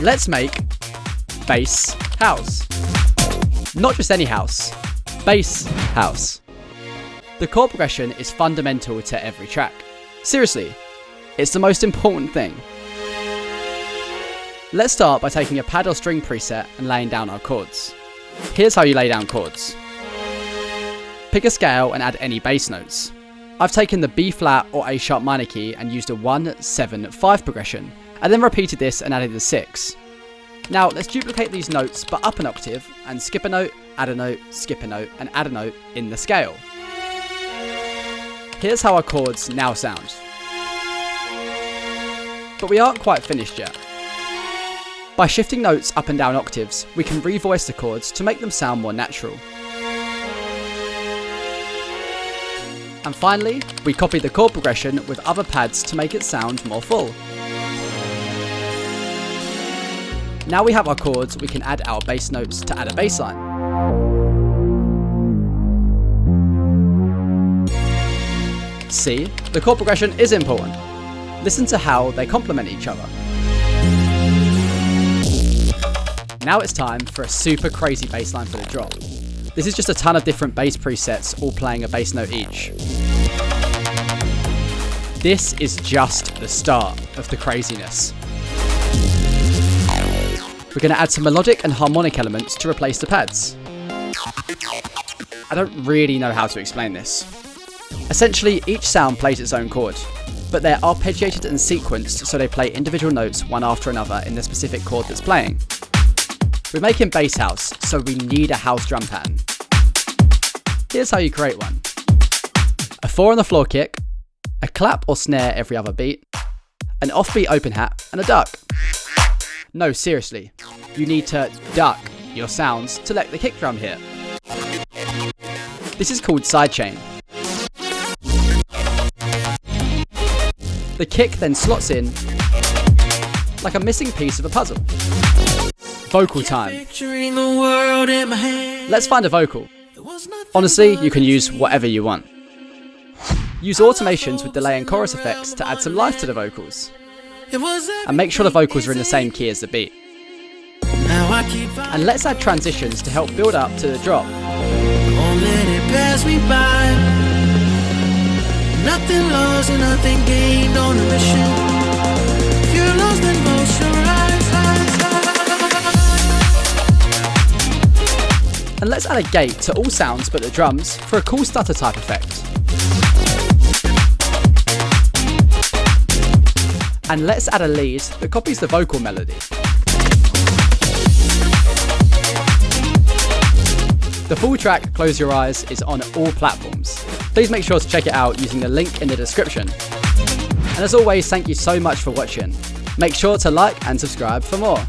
Let's make bass house. Not just any house, bass house. The chord progression is fundamental to every track. Seriously, it's the most important thing. Let's start by taking a pad or string preset and laying down our chords. Here's how you lay down chords. Pick a scale and add any bass notes. I've taken the B flat or A sharp minor key and used a 1, 7, 5 progression, and then repeated this and added the 6. Now let's duplicate these notes but up an octave and skip a note, add a note, skip a note and add a note in the scale. Here's how our chords now sound. But we aren't quite finished yet. By shifting notes up and down octaves, we can revoice the chords to make them sound more natural. And finally, we copy the chord progression with other pads to make it sound more full. Now we have our chords, we can add our bass notes to add a bass line. See, the chord progression is important. Listen to how they complement each other. Now it's time for a super crazy bass line for the drop. This is just a ton of different bass presets, all playing a bass note each. This is just the start of the craziness. We're going to add some melodic and harmonic elements to replace the pads. I don't really know how to explain this. Essentially, each sound plays its own chord, but they're arpeggiated and sequenced so they play individual notes one after another in the specific chord that's playing. We're making bass house, so we need a house drum pattern. Here's how you create one. A 4 on the floor kick, a clap or snare every other beat, an offbeat open hat, and a duck. No, seriously, you need to duck your sounds to let the kick drum hit. This is called sidechain. The kick then slots in like a missing piece of a puzzle. Vocal time. Let's find a vocal. Honestly, you can use whatever you want. Use automations with delay and chorus effects to add some life to the vocals. And make sure the vocals are in the same key as the beat. And let's add transitions to help build up to the drop. Nothing lost and nothing gained on a mission. If you're lost, then close your eyes. And let's add a gate to all sounds but the drums for a cool stutter type effect. And let's add a lead that copies the vocal melody. The full track, Close Your Eyes, is on all platforms. Please make sure to check it out using the link in the description. And as always, thank you so much for watching. Make sure to like and subscribe for more.